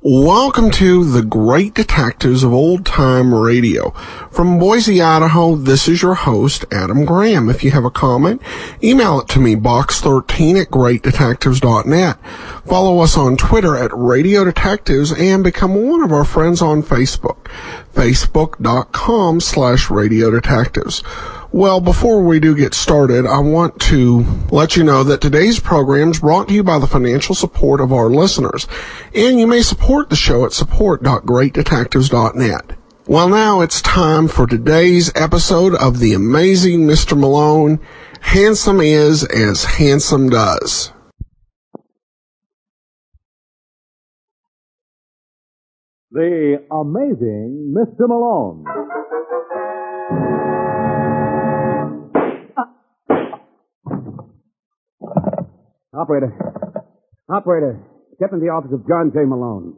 Welcome to the Great Detectives of Old Time Radio. From Boise, Idaho, this is your host, Adam Graham. If you have a comment, email it to me, box13@greatdetectives.net. Follow us on Twitter at Radio Detectives and become one of our friends on Facebook, facebook.com/Radio Detectives. Well, before we do get started, I want to let you know that today's program is brought to you by the financial support of our listeners, and you may support the show at support.greatdetectives.net. Well, now it's time for today's episode of The Amazing Mr. Malone. Handsome is as handsome does. The Amazing Mr. Malone. Operator, get in the office of John J. Malone.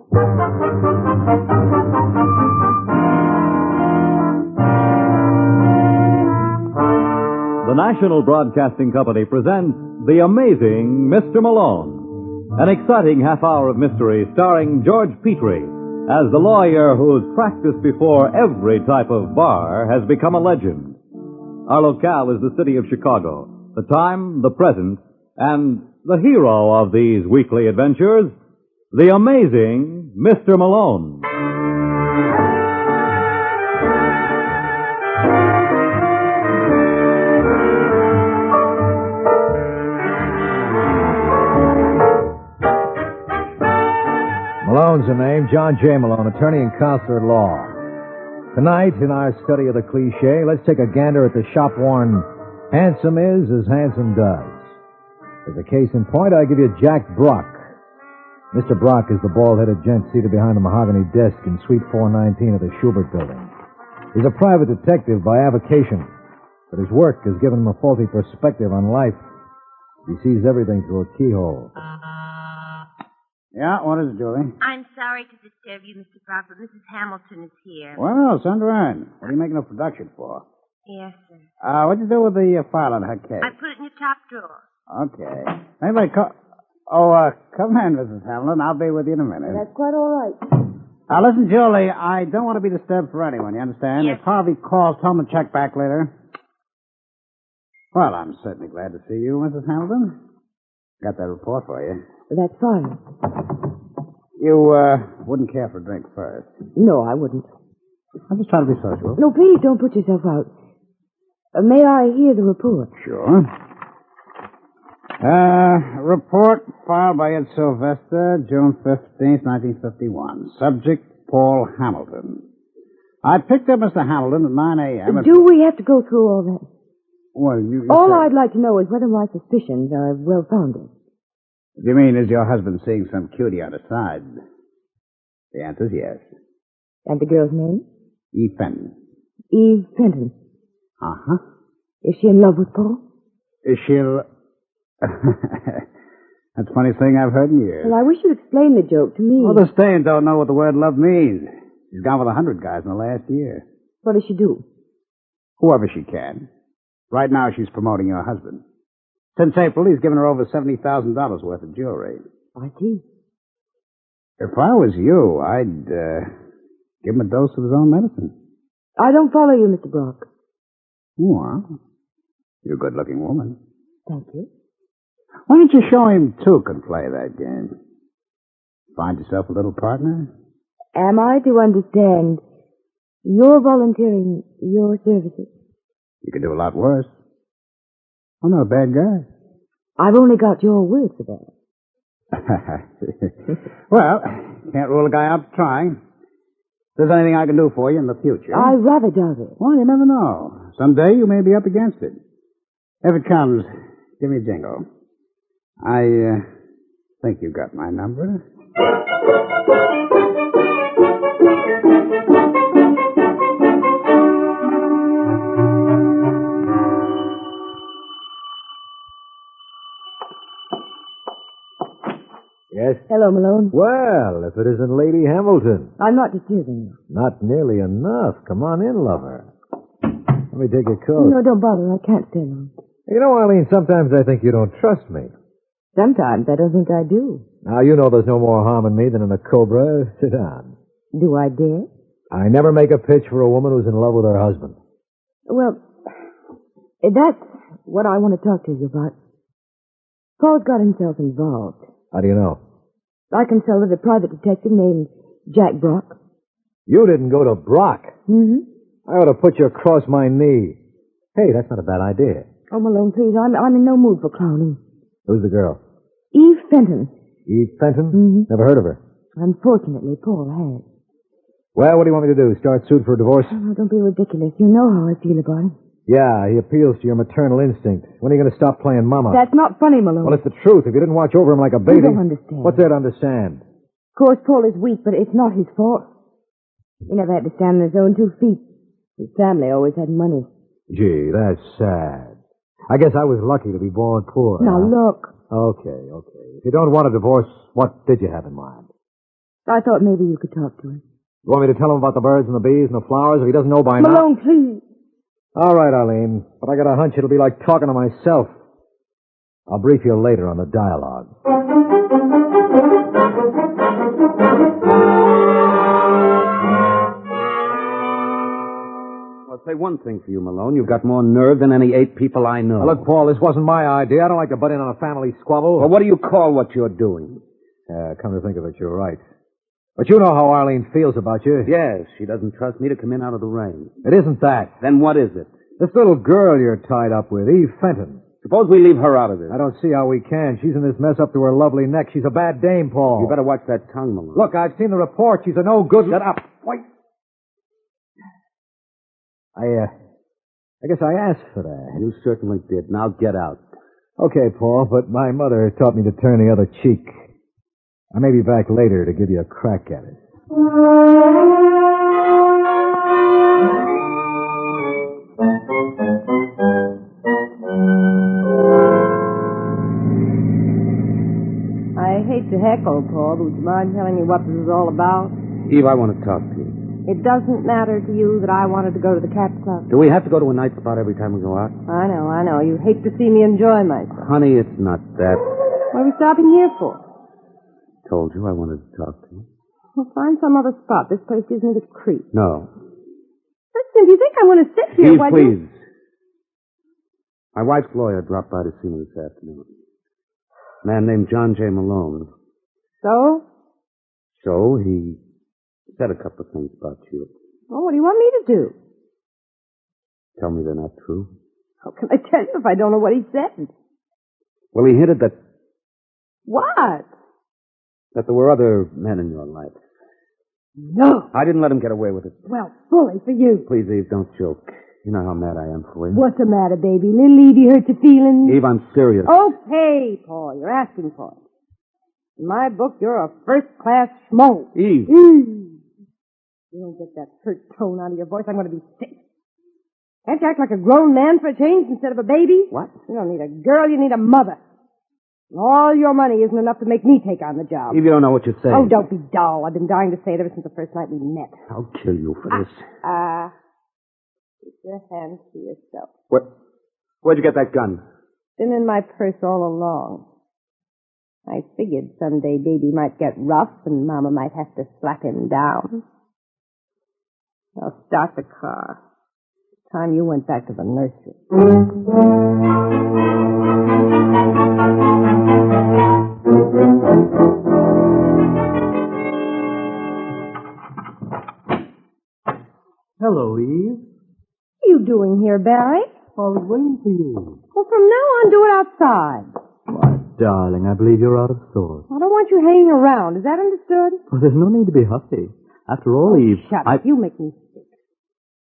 The National Broadcasting Company presents The Amazing Mr. Malone, an exciting half hour of mystery starring George Petrie as the lawyer whose practice before every type of bar has become a legend. Our locale is the city of Chicago, the time, the present, and the hero of these weekly adventures, the amazing Mr. Malone. Malone's the name, John J. Malone, attorney and counselor at law. Tonight, in our study of the cliché, let's take a gander at the shop-worn handsome is as handsome does. As a case in point, I give you Jack Brock. Mr. Brock is the bald-headed gent seated behind the mahogany desk in Suite 419 of the Schubert Building. He's a private detective by avocation, but his work has given him a faulty perspective on life. He sees everything through a keyhole. Yeah, what is it, Julie? I'm sorry to disturb you, Mr. Brock, but Mrs. Hamilton is here. Well, send her in. What are you making a production for? Yes, sir. What'd you do with the file on her case? I put it in your top drawer. Okay. Anybody come in, Mrs. Hamlin. I'll be with you in a minute. That's quite all right. Listen, Julie, I don't want to be disturbed for anyone, you understand? Yes. If Harvey calls, tell him to check back later. Well, I'm certainly glad to see you, Mrs. Hamilton. Got that report for you. That's fine. You, wouldn't care for a drink first. No, I wouldn't. I'm just trying to be social. No, please don't put yourself out. May I hear the report? Sure. Report filed by Ed Sylvester, June 15th, 1951. Subject, Paul Hamilton. I picked up Mr. Hamilton at 9 a.m. Do we have to go through all that? Well, you All say... I'd like to know is whether my suspicions are well-founded. What do you mean, is your husband seeing some cutie on the side? The answer's yes. And the girl's name? Eve Fenton. Eve Fenton. Uh-huh. Is she in love with Paul? Is she... That's the funniest thing I've heard in years. Well, I wish you'd explain the joke to me. Well, the Stain don't know what the word love means. She's gone with 100 guys in the last year. What does she do? Whoever she can. Right now, she's promoting your husband. Since April, he's given her over $70,000 worth of jewelry. I see. If I was you, I'd give him a dose of his own medicine. I don't follow you, Mr. Brock. Well, you're a good-looking woman. Thank you. Why don't you show him two can play that game? Find yourself a little partner? Am I to understand you're volunteering your services? You could do a lot worse. I'm not a bad guy. I've only got your word for that. Well, can't rule a guy out for trying. If there's anything I can do for you in the future... I rather doubt it. Well, you never know. Someday you may be up against it. If it comes, give me a jingle. I think you got my number. Hello, Malone. Well, if it isn't Lady Hamilton. I'm not disturbing you. Not nearly enough. Come on in, lover. Let me take your coat. No, don't bother. I can't stay long. You know, Arlene, sometimes I think you don't trust me. Sometimes I don't think I do. Now, you know there's no more harm in me than in a cobra. Sit down. Do I dare? I never make a pitch for a woman who's in love with her husband. Well, that's what I want to talk to you about. Paul's got himself involved. How do you know? I consulted a private detective named Jack Brock. You didn't go to Brock. Mm-hmm. I ought to put you across my knee. Hey, that's not a bad idea. Oh, Malone, please, I'm in no mood for clowning. Who's the girl? Eve Fenton. Eve Fenton? Mm-hmm. Never heard of her. Unfortunately, Paul has. Well, what do you want me to do? Start suit for a divorce? Oh, don't be ridiculous. You know how I feel about him. Yeah, he appeals to your maternal instinct. When are you going to stop playing mama? That's not funny, Malone. Well, it's the truth. If you didn't watch over him like a baby... You don't understand. What's there to understand? Of course, Paul is weak, but it's not his fault. He never had to stand on his own 2 feet. His family always had money. Gee, that's sad. I guess I was lucky to be born poor. Now, look. Okay. If you don't want a divorce, what did you have in mind? I thought maybe you could talk to him. You want me to tell him about the birds and the bees and the flowers if he doesn't know by now? Malone, please. All right, Arlene. But I got a hunch it'll be like talking to myself. I'll brief you later on the dialogue. I'll say one thing for you, Malone. You've got more nerve than any 8 people I know. Now, look, Paul, this wasn't my idea. I don't like to butt in on a family squabble. Well, what do you call what you're doing? Come to think of it, you're right. But you know how Arlene feels about you. Yes, she doesn't trust me to come in out of the rain. It isn't that. Then what is it? This little girl you're tied up with, Eve Fenton. Suppose we leave her out of this. I don't see how we can. She's in this mess up to her lovely neck. She's a bad dame, Paul. You better watch that tongue, Malone. Look, I've seen the report. She's a no good... Shut up. Wait. I guess I asked for that. You certainly did. Now get out. Okay, Paul, but my mother taught me to turn the other cheek. I may be back later to give you a crack at it. I hate to heckle, Paul, but would you mind telling me what this is all about? Eve, I want to talk to you. It doesn't matter to you that I wanted to go to the cat club. Do we have to go to a night spot every time we go out? I know. You hate to see me enjoy myself. Honey, it's not that. What are we stopping here for? Told you I wanted to talk to you. Well, find some other spot. This place gives me the creep. No. Listen, do you think I want to sit here? Eve, while please. My wife's lawyer dropped by to see me this afternoon. A man named John J. Malone. So? So he said a couple of things about you. Well, what do you want me to do? Tell me they're not true. How can I tell you if I don't know what he said? Well, he hinted that What? there were other men in your life. No. I didn't let him get away with it. Well, bully for you. Please, Eve, don't joke. You know how mad I am for you. What's the matter, baby? Little Evie hurt your feelings? Eve, I'm serious. Okay, Paul, you're asking for it. In my book, you're a first-class schmo. Eve. You don't get that hurt tone out of your voice, I'm going to be sick. Can't you act like a grown man for a change instead of a baby? What? You don't need a girl, you need a mother. And all your money isn't enough to make me take on the job. Eve, you don't know what you're saying. Oh, don't be dull. I've been dying to say it ever since the first night we met. I'll kill you for this. Keep your hands to yourself. Where'd you get that gun? Been in my purse all along. I figured someday Baby might get rough and Mama might have to slap him down. Now start the car. It's time you went back to the nursery. Hello, Eve. What are you doing here, Barry? I was waiting for you. Well, from now on, do it outside. My darling, I believe you're out of sorts. I don't want you hanging around. Is that understood? Well, there's no need to be huffy. After all, Eve, Shut up. You make me sick.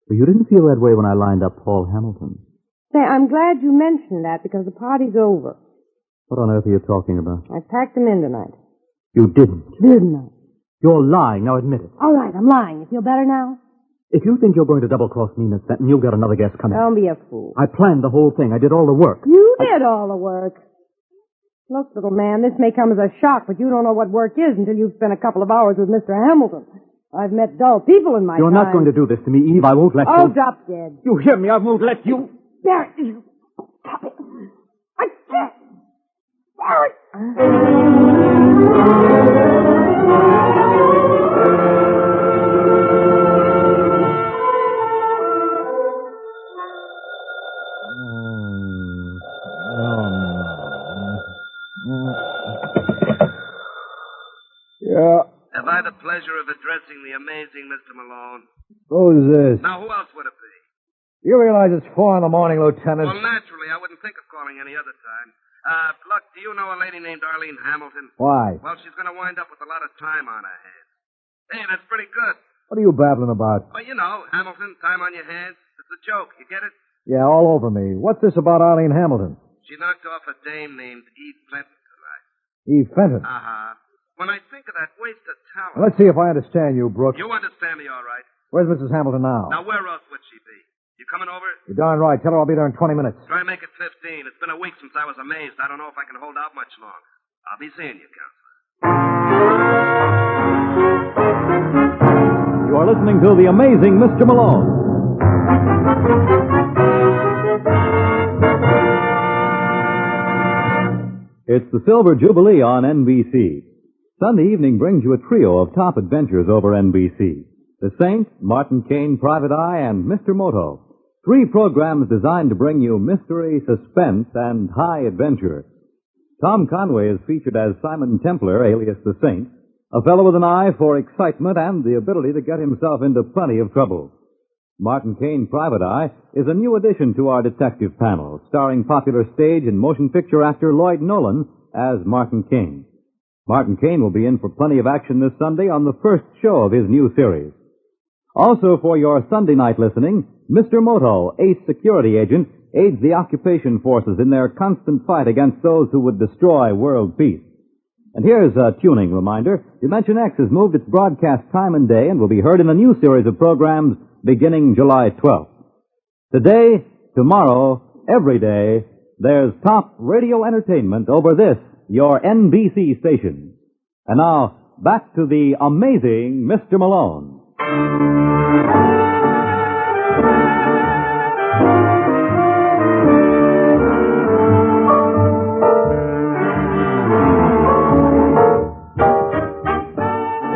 Well, you didn't feel that way when I lined up Paul Hamilton. Say, I'm glad you mentioned that because the party's over. What on earth are you talking about? I packed him in tonight. You didn't. Didn't I? You're lying. Now admit it. All right, I'm lying. You feel better now? If you think you're going to double-cross me, Miss Fenton, you'll get another guest coming. Don't be a fool. I planned the whole thing. I did all the work. You did all the work. Look, little man, this may come as a shock, but you don't know what work is until you've spent a couple of hours with Mr. Hamilton. I've met dull people in my You're time. not going to do this to me, Eve. I won't let Oh, you. drop dead. You hear me? I won't let you. There. Stop it. I can't. Barry. Yeah. Have I the pleasure of addressing the amazing Mr. Malone? Who's this? Now, who else would it be? You realize it's 4 in the morning, Lieutenant? Well, naturally, I wouldn't think of calling any other time. Look, do you know a lady named Arlene Hamilton? Why? Well, she's going to wind up with a lot of time on her hands. Hey, that's pretty good. What are you babbling about? Well, you know, Hamilton, time on your hands. It's a joke. You get it? Yeah, all over me. What's this about Arlene Hamilton? She knocked off a dame named Eve Fenton tonight. Eve Fenton. Uh-huh. When I think of that waste of talent... Let's see if I understand you, Brooks. You understand me all right. Where's Mrs. Hamilton now? Now, where else would she be? You coming over? You're darn right. Tell her I'll be there in 20 minutes. Try and make it 15. It's been a week since I was amazed. I don't know if I can hold out much longer. I'll be seeing you, Counselor. You are listening to The Amazing Mr. Malone. It's the Silver Jubilee on NBC. Sunday evening brings you a trio of top adventures over NBC. The Saint, Martin Kane, Private Eye, and Mr. Moto. 3 programs designed to bring you mystery, suspense, and high adventure. Tom Conway is featured as Simon Templar, alias the Saint, a fellow with an eye for excitement and the ability to get himself into plenty of trouble. Martin Kane, Private Eye, is a new addition to our detective panel, starring popular stage and motion picture actor Lloyd Nolan as Martin Kane. Martin Kane will be in for plenty of action this Sunday on the first show of his new series. Also for your Sunday night listening, Mr. Moto, ace security agent, aids the occupation forces in their constant fight against those who would destroy world peace. And here's a tuning reminder. Dimension X has moved its broadcast time and day and will be heard in a new series of programs beginning July 12th. Today, tomorrow, every day, there's top radio entertainment over this, your NBC station. And now, back to the amazing Mr. Malone.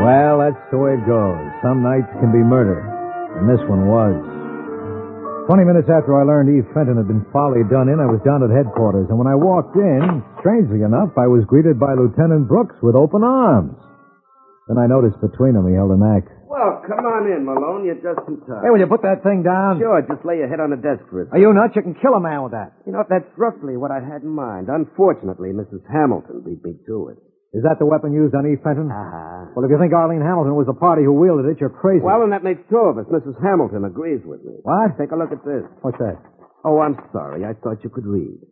Well, that's the way it goes. Some nights can be murder, and this one was. 20 minutes after I learned Eve Fenton had been foully done in, I was down at headquarters, and when I walked in, strangely enough, I was greeted by Lieutenant Brooks with open arms. Then I noticed between them he held an axe. Well, come on in, Malone. You're just in time. Hey, will you put that thing down? Sure, just lay your head on the desk for a Are you nuts? You can kill a man with that. You know, that's roughly what I had in mind. Unfortunately, Mrs. Hamilton beat me to it. Is that the weapon used on Eve Fenton? Uh-huh. Well, if you think Arlene Hamilton was the party who wielded it, you're crazy. Well, then that makes 2 of us. Mrs. Hamilton agrees with me. What? Take a look at this. What's that? Oh, I'm sorry. I thought you could read.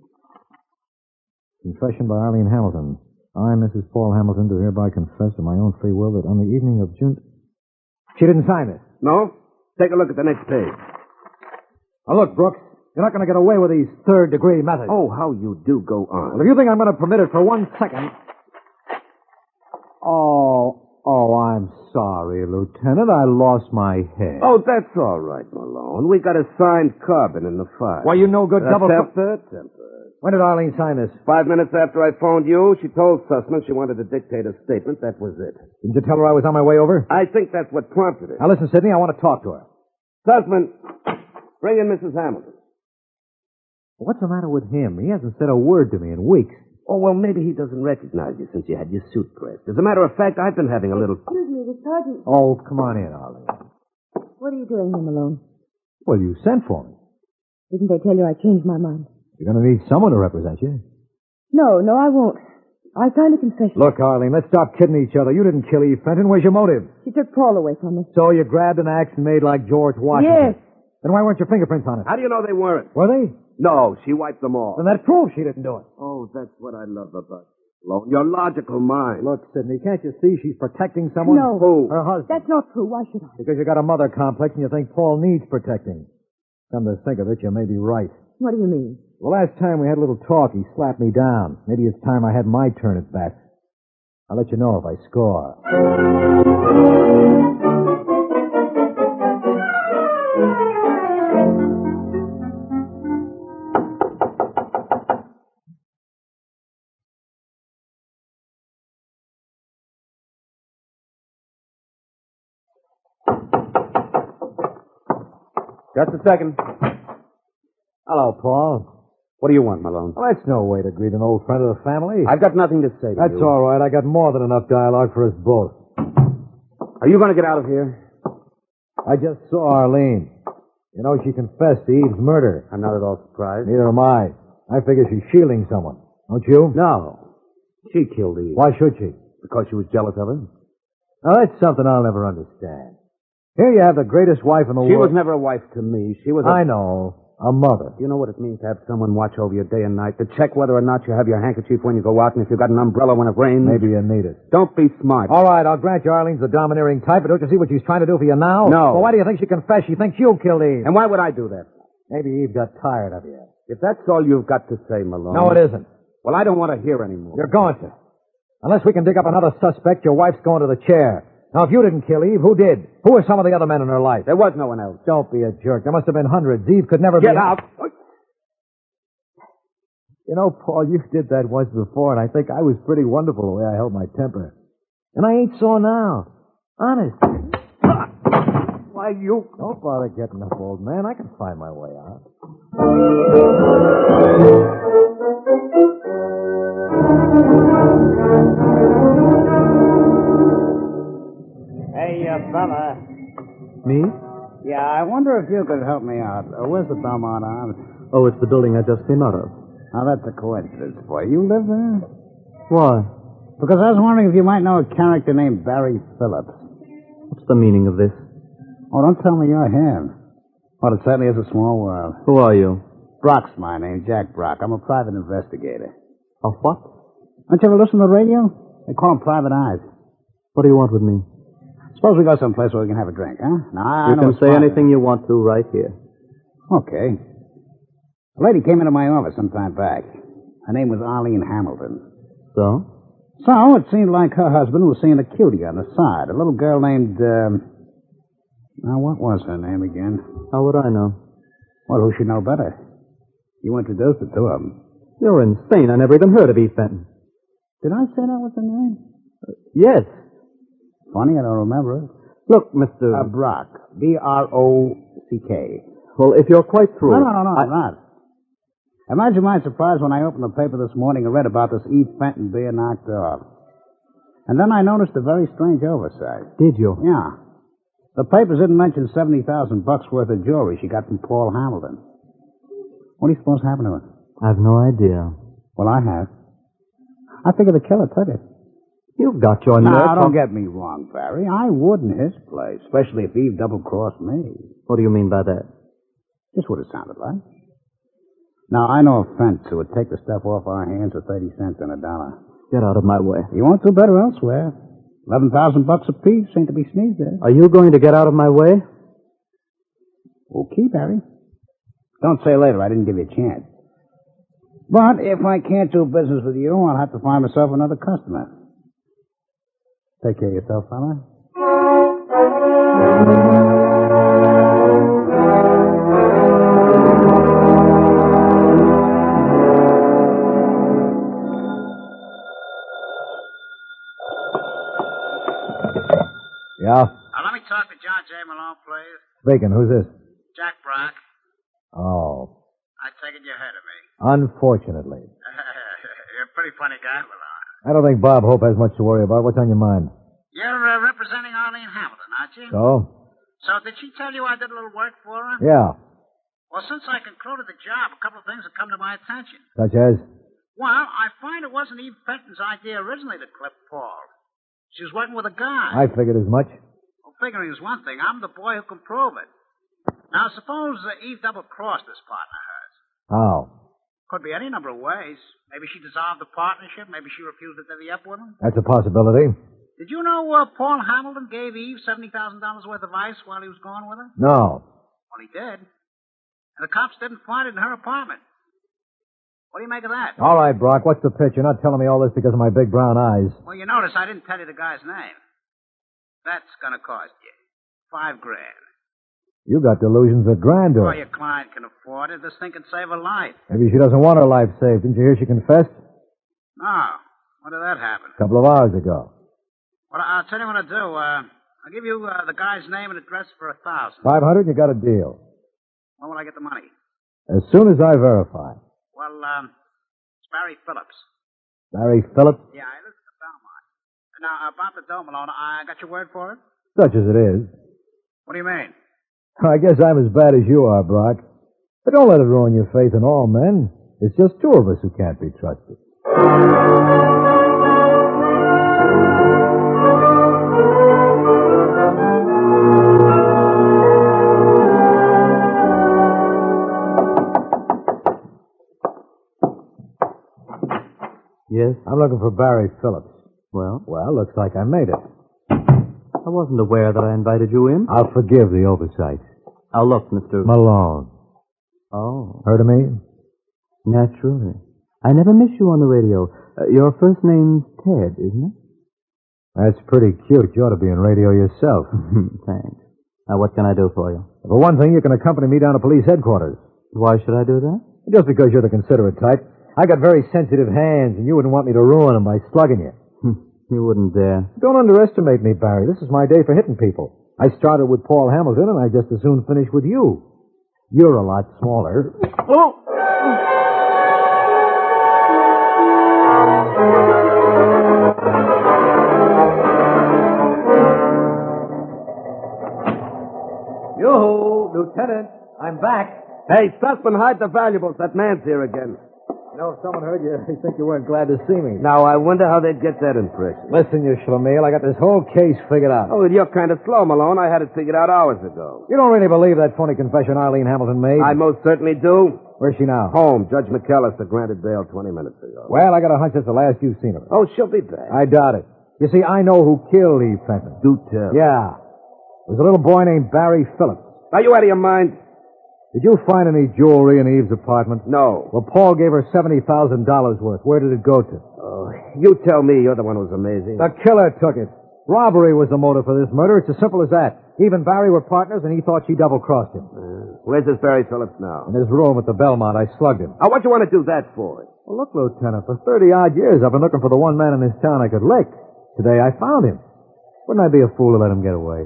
Confession by Arlene Hamilton. I, Mrs. Paul Hamilton, do hereby confess of my own free will that on the evening of June... She didn't sign this. No? Take a look at the next page. Now, look, Brooks, you're not going to get away with these third-degree methods. Oh, how you do go on. Well, if you think I'm going to permit it for 1 second... Oh, I'm sorry, Lieutenant. I lost my head. Oh, that's all right, Malone. We got a signed carbon in the file. Well, you no good double... Temper. When did Arlene sign this? 5 minutes after I phoned you, she told Sussman she wanted to dictate a statement. That was it. Didn't you tell her I was on my way over? I think that's what prompted it. Now, listen, Sidney, I want to talk to her. Sussman, bring in Mrs. Hamilton. What's the matter with him? He hasn't said a word to me in weeks. Oh, well, maybe he doesn't recognize you since you had your suit pressed. As a matter of fact, I've been having a little... Excuse me, the sergeant. Oh, come on in, Arlene. What are you doing here, Malone? Well, you sent for me. Didn't they tell you I changed my mind? You're going to need someone to represent you. No, I won't. I signed a confession. Look, Arlene, let's stop kidding each other. You didn't kill Eve Fenton. Where's your motive? She took Paul away from me. So you grabbed an axe and made like George Washington? Yes. Then why weren't your fingerprints on it? How do you know they weren't? Were they? No, she wiped them off. Then that proves she didn't do it. Oh, that's what I love about you, Malone. Your logical mind. Look, Sidney, can't you see she's protecting someone? No. Who? Her husband. That's not true. Why should I? Because you got a mother complex and you think Paul needs protecting. Come to think of it, you may be right. What do you mean? The last time we had a little talk, he slapped me down. Maybe it's time I had my turn at bat. I'll let you know if I score. Just a second. Hello, Paul. What do you want, Malone? Well, that's no way to greet an old friend of the family. I've got nothing to say to That's you. all right. I got more than enough dialogue for us both. Are you going to get out of here? I just saw Arlene. You know, she confessed to Eve's murder. I'm not at all surprised. Neither am I. I figure she's shielding someone. Don't you? No. She killed Eve. Why should she? Because she was jealous of her. Now, that's something I'll never understand. Here you have the greatest wife in the She world. was never a wife to me. She was a... I know. A mother. Do you know what it means to have someone watch over you day and night, to check whether or not you have your handkerchief when you go out and if you've got an umbrella when it rains? Maybe you need it. Don't be smart. All right, I'll grant you Arlene's the domineering type, but don't you see what she's trying to do for you now? No. Well, why do you think she confessed? She thinks you killed Eve. And why would I do that? Maybe Eve got tired of you. If that's all you've got to say, Malone... No, it isn't. Well, I don't want to hear anymore. You're going to. Unless we can dig up another suspect, your wife's going to the chair. Now, if you didn't kill Eve, who did? Who were some of the other men in her life? There was no one else. Don't be a jerk. There must have been hundreds. Eve could never be... Get out! You know, Paul, you did that once before, and I think I was pretty wonderful the way I held my temper. And I ain't so now. Honest. Why, you... Don't bother getting up, old man. I can find my way out. Hey, fella. Me? Yeah, I wonder if you could help me out. Where's the Belmont Arms? Oh, it's the building I just came out of. Now, that's a coincidence, boy. You live there? Why? Because I was wondering if you might know a character named Barry Phillips. What's the meaning of this? Oh, don't tell me you're him. Well, it certainly is a small world. Who are you? Brock's my name, Jack Brock. I'm a private investigator. A what? Don't you ever listen to the radio? They call them private eyes. What do you want with me? Suppose we go someplace where we can have a drink, huh? Now, I You know can a say spot anything you want to right here. Okay. A lady came into my office some time back. Her name was Arlene Hamilton. So? So, it seemed like her husband was seeing a cutie on the side. A little girl named, Now, what was her name again? How would I know? Well, who should know better? You introduced the two of them. You're insane. I never even heard of Eve Fenton. Did I say that was her name? Yes. Funny, I don't remember it. Look, Mr. Brock. B-R-O-C-K. Well, if you're quite through... No, I'm not. Imagine my surprise when I opened the paper this morning and read about this Eve Fenton being knocked off. And then I noticed a very strange oversight. Did you? Yeah. The papers didn't mention $70,000 worth of jewelry she got from Paul Hamilton. What do you suppose happened to her? I've no idea. Well, I have. I figure the killer took it. You've got your nerve. Now, don't get me wrong, Barry. I would in his place, especially if Eve double-crossed me. What do you mean by that? Just what it sounded like. Now, I know a fence who would take the stuff off our hands for 30 cents on a dollar. Get out of my way. You won't do better elsewhere. $11,000 apiece ain't to be sneezed at. Are you going to get out of my way? Okay, Barry. Don't say later I didn't give you a chance. But if I can't do business with you, I'll have to find myself another customer. Take care of yourself, fella. Yeah? Let me talk to John J. Malone, please. Speaking. Who's this? Jack Brock. Oh. I take it you're ahead of me. Unfortunately. You're a pretty funny guy, Malone. I don't think Bob Hope has much to worry about. What's on your mind? You're representing Arlene Hamilton, aren't you? So? So did she tell you I did a little work for her? Yeah. Well, since I concluded the job, a couple of things have come to my attention. Such as? Well, I find it wasn't Eve Fenton's idea originally to clip Paul. She was working with a guy. I figured as much. Well, figuring is one thing. I'm the boy who can prove it. Now, suppose Eve double-crossed this partner of hers. How? Could be any number of ways. Maybe she dissolved the partnership. Maybe she refused to divvy up with him. That's a possibility. Did you know Paul Hamilton gave Eve $70,000 worth of ice while he was gone with her? No. Well, he did. And the cops didn't find it in her apartment. What do you make of that? All right, Brock, what's the pitch? You're not telling me all this because of my big brown eyes. Well, you notice I didn't tell you the guy's name. That's gonna cost you $5,000. You got delusions of grandeur. Well, your client can afford it. This thing can save her life. Maybe she doesn't want her life saved. Didn't you hear she confessed? No. When did that happen? A couple of hours ago. Well, I'll tell you what I'll do. I'll give you the guy's name and address for $1,000. 500, you got a deal. When will I get the money? As soon as I verify. Well, it's Barry Phillips. Barry Phillips? Yeah, I live in the Belmont. Now, about the dough, Malone, I got your word for it? Such as it is. What do you mean? I guess I'm as bad as you are, Brock. But don't let it ruin your faith in all men. It's just two of us who can't be trusted. Yes? I'm looking for Barry Phillips. Well, Well, looks like I made it. I wasn't aware that I invited you in. I'll forgive the oversight. Now, look, Mr. Malone. Oh, Heard of me? naturally. I never miss you on the radio. Your first name's Ted, isn't it? That's pretty cute. You ought to be in radio yourself. Thanks. Now, what can I do for you? For one thing, you can accompany me down to police headquarters. Why should I do that? Just because you're the considerate type. I got very sensitive hands, and you wouldn't want me to ruin them by slugging you. You wouldn't dare. Don't underestimate me, Barry. This is my day for hitting people. I started with Paul Hamilton, and I just as soon finish with you. You're a lot smaller. Oh! Yo, Lieutenant, I'm back. Hey, Sussman, hide the valuables. That man's here again. You know, if someone heard you, they think you weren't glad to see me. Now, I wonder how they'd get that impression. Listen, you schlemiel, I got this whole case figured out. Oh, you're kind of slow, Malone. I had it figured out hours ago. You don't really believe that phony confession Arlene Hamilton made? I most certainly do. Where's she now? Home. Judge McAllister granted bail 20 minutes ago. Well, I got a hunch it's the last you've seen of her. Oh, she'll be back. I doubt it. You see, I know who killed Eve Fenton. Do tell. Yeah. It was a little boy named Barry Phillips. Are you out of your mind? Did you find any jewelry in Eve's apartment? No. Well, Paul gave her $70,000 worth. Where did it go to? Oh, you tell me. You're the one who's amazing. The killer took it. Robbery was the motive for this murder. It's as simple as that. Eve and Barry were partners, and he thought she double-crossed him. Where's this Barry Phillips now? In his room at the Belmont, I slugged him. What'd you want to do that for? Well, look, Lieutenant, for 30-odd years, I've been looking for the one man in this town I could lick. Today, I found him. Wouldn't I be a fool to let him get away?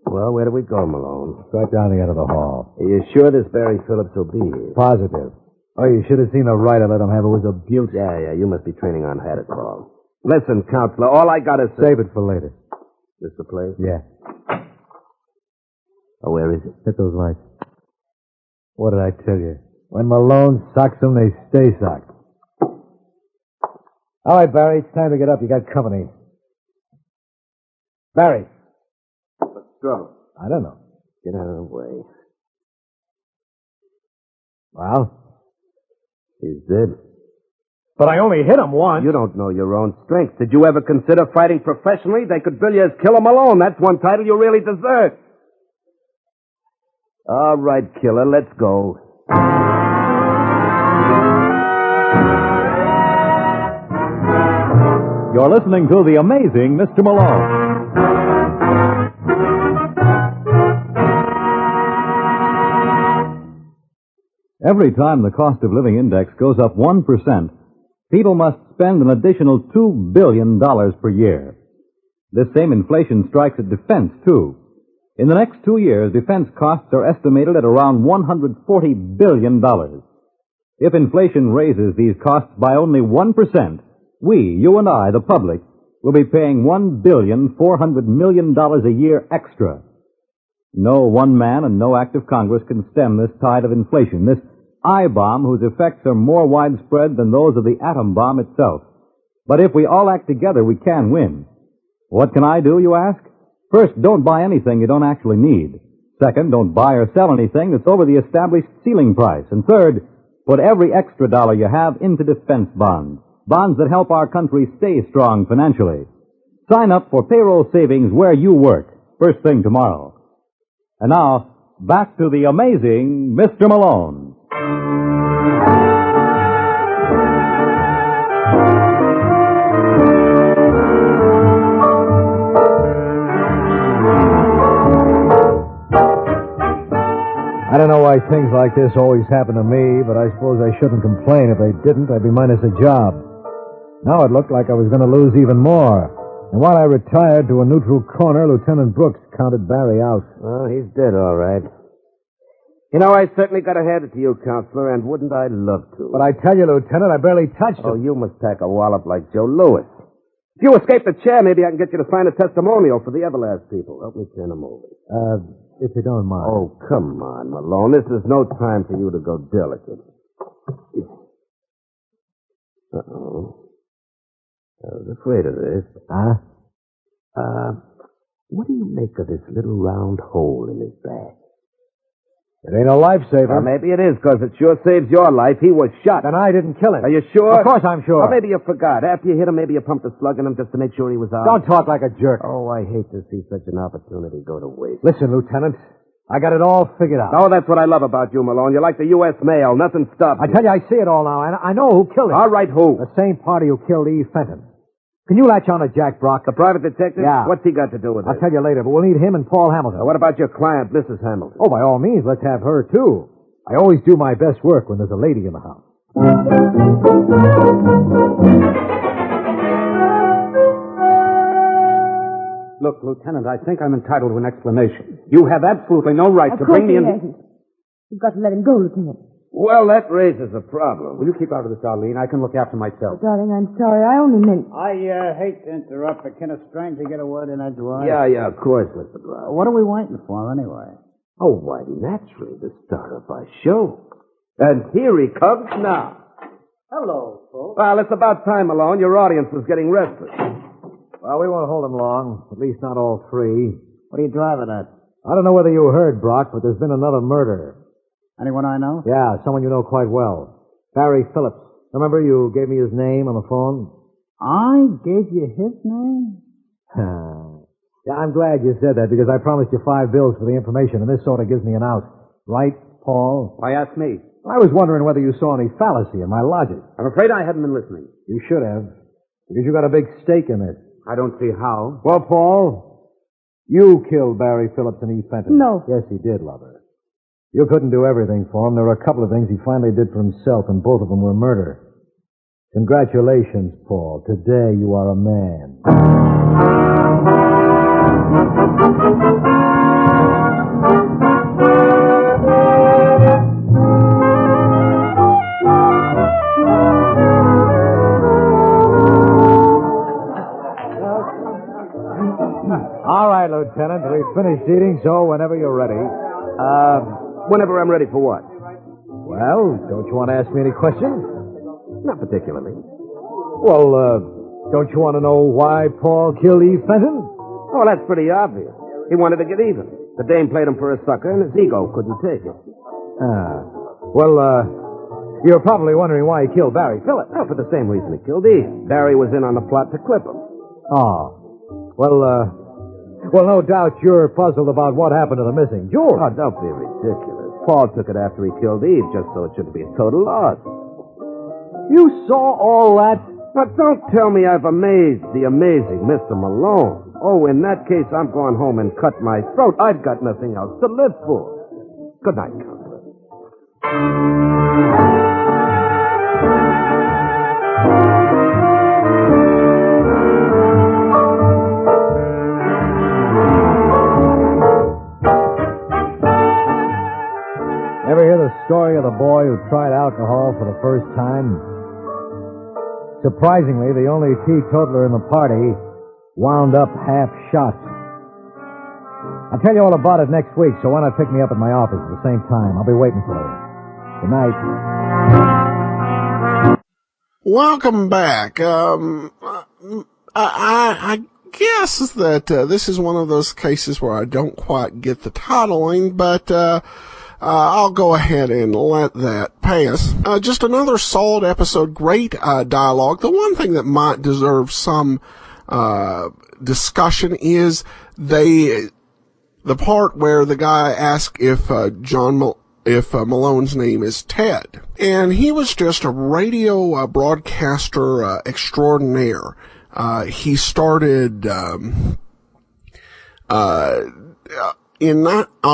Well, where do we go, Malone? Right down the end of the hall. Are you sure this Barry Phillips will be here? Positive. Oh, you should have seen the right I let him have. It was a beaut. Yeah, you must be training on how to call. Listen, counselor, all I got to say... Save it for later. This the place? Yeah. Oh, where is it? Hit those lights. What did I tell you? When Malone socks them, they stay socked. All right, Barry, it's time to get up. You got company. Barry. Let's go. I don't know. Get out of the way. Well? He's dead. But I only hit him once. You don't know your own strength. Did you ever consider fighting professionally? They could bill you as Killer Malone. That's one title you really deserve. All right, Killer, let's go. You're listening to The Amazing Mr. Malone. Every time the cost of living index goes up 1%, people must spend an additional $2 billion per year. This same inflation strikes at defense, too. In the next 2 years, defense costs are estimated at around $140 billion. If inflation raises these costs by only 1%, we, you and I, the public, will be paying $1.4 billion a year extra. No one man and no act of Congress can stem this tide of inflation, this I-bomb whose effects are more widespread than those of the atom bomb itself. But if we all act together, we can win. What can I do, you ask? First, don't buy anything you don't actually need. Second, don't buy or sell anything that's over the established ceiling price. And third, put every extra dollar you have into defense bonds. bonds that help our country stay strong financially. Sign up for payroll savings where you work, first thing tomorrow. And now, back to the amazing Mr. Malone. I don't know why things like this always happen to me, but I suppose I shouldn't complain. If they didn't, I'd be minus a job. Now it looked like I was going to lose even more. And while I retired to a neutral corner, Lieutenant Brooks counted Barry out. Well, he's dead, all right. You know, I certainly got to hand it to you, Counselor, and wouldn't I love to? But I tell you, Lieutenant, I barely touched him. Oh, you must pack a wallop like Joe Louis. If you escape the chair, maybe I can get you to sign a testimonial for the Everlast people. Help me turn them over. If you don't mind. Oh, come on, Malone. This is no time for you to go delicate. Uh-oh. I was afraid of this. Huh? What do you make of this little round hole in his back? It ain't a lifesaver. Well, maybe it is, because it sure saves your life. He was shot. Then I didn't kill him. Are you sure? Of course I'm sure. Or maybe you forgot. After you hit him, maybe you pumped a slug in him just to make sure he was out. Don't talk like a jerk. Oh, I hate to see such an opportunity go to waste. Listen, Lieutenant, I got it all figured out. Oh, that's what I love about you, Malone. You're like the U.S. mail. Nothing stops I you. tell you, I see it all now. I know who killed him. All right, who? The same party who killed Eve Fenton. Can you latch on to Jack Brock? The private detective? Yeah. What's he got to do with it? I'll tell you later, but we'll need him and Paul Hamilton. What about your client, Mrs. Hamilton? Oh, by all means, let's have her, too. I always do my best work when there's a lady in the house. Look, Lieutenant, I think I'm entitled to an explanation. You have absolutely no right to bring me in. You've got to let him go, Lieutenant. Well, that raises a problem. Will you keep out of this, Arlene? I can look after myself. Darling, I'm sorry. I only meant... I hate to interrupt, but can a stranger get a word in edgewise? Yeah, of course, Mr. Brown. What are we waiting for, anyway? Oh, why, naturally, the start of our show. And here he comes now. Hello, folks. Well, it's about time, Malone. Your audience was getting restless. Well, we won't hold him long. At least not all three. What are you driving at? I don't know whether you heard, Brock, but there's been another murder. Anyone I know? Yeah, someone you know quite well. Barry Phillips. Remember you gave me his name on the phone? I gave you his name? Yeah, I'm glad you said that because I promised you $5 for the information, and this sort of gives me an out. Right, Paul? Why ask me? I was wondering whether you saw any fallacy in my logic. I'm afraid I haven't been listening. You should have, because you got a big stake in it. I don't see how. Well, Paul, you killed Barry Phillips and Eve Fenton. No. Yes, he did, lover. You couldn't do everything for him. There were a couple of things he finally did for himself, and both of them were murder. Congratulations, Paul. Today you are a man. All right, Lieutenant. We've finished eating, so whenever you're ready. Whenever I'm ready for what? Well, don't you want to ask me any questions? Not particularly. Well, don't you want to know why Paul killed Eve Fenton? Oh, that's pretty obvious. He wanted to get even. The dame played him for a sucker, and his ego couldn't take it. You're probably wondering why he killed Barry Phillips. Oh, for the same reason he killed Eve. Barry was in on the plot to clip him. Oh. Well, no doubt you're puzzled about what happened to the missing jewel. Oh, don't be ridiculous. Paul took it after he killed Eve, just so it shouldn't be a total loss. You saw all that? But don't tell me I've amazed the amazing Mr. Malone. Oh, in that case, I'm going home and cut my throat. I've got nothing else to live for. Good night, Counselor. Ever hear the story of the boy who tried alcohol for the first time? Surprisingly, the only teetotaler in the party wound up half shot. I'll tell you all about it next week, so why not pick me up at my office at the same time? I'll be waiting for you. Good night. Welcome back. I guess that this is one of those cases where I don't quite get the titling, but I'll go ahead and let that pass. Just another solid episode, great dialogue. The one thing that might deserve some discussion is the part where the guy asked if Malone's name is Ted. And he was just a radio broadcaster extraordinaire. He started on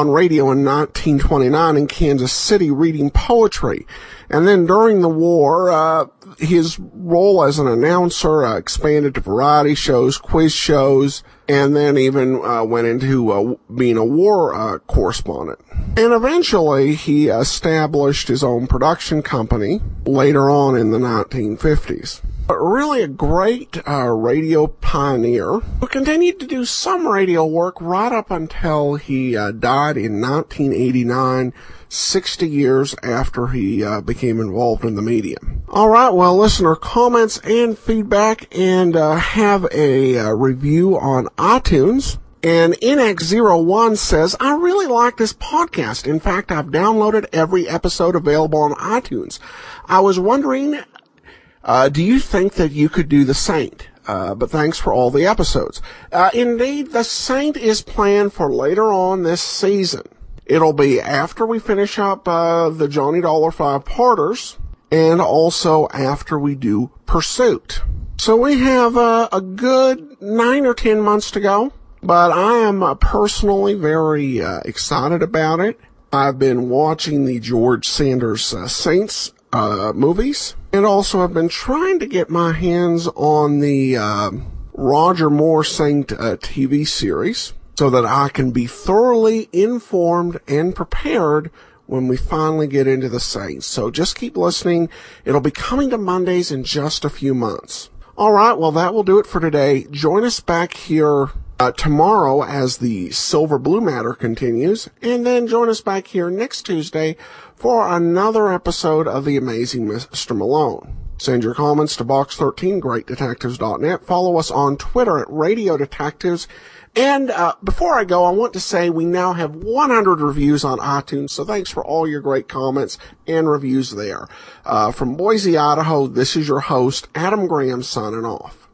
radio in 1929 in Kansas City reading poetry. And then during the war, his role as an announcer expanded to variety shows, quiz shows, and then even went into being a war correspondent. And eventually, he established his own production company later on in the 1950s. But really a great radio pioneer who continued to do some radio work right up until he died in 1989, 60 years after he became involved in the media. All right, well, listener comments and feedback, and have a review on iTunes. And NX01 says, I really like this podcast. In fact, I've downloaded every episode available on iTunes. I was wondering, do you think that you could do The Saint? But thanks for all the episodes. Indeed, The Saint is planned for later on this season. It'll be after we finish up the Johnny Dollar 5-parters, and also after we do Pursuit. So we have a good 9 or 10 months to go, but I am personally very excited about it. I've been watching the George Sanders Saints movies, and also I've been trying to get my hands on the Roger Moore Saint TV series so that I can be thoroughly informed and prepared when we finally get into the Saints. So just keep listening. It'll be coming to Mondays in just a few months. All right, well, that will do it for today. Join us back here tomorrow as the Silver Blue Matter continues, and then join us back here next Tuesday for another episode of The Amazing Mr. Malone. Send your comments to box13, greatdetectives.net. Follow us on Twitter at Radio Detectives. And before I go, I want to say we now have 100 reviews on iTunes, so thanks for all your great comments and reviews there. From Boise, Idaho, this is your host, Adam Graham, signing off.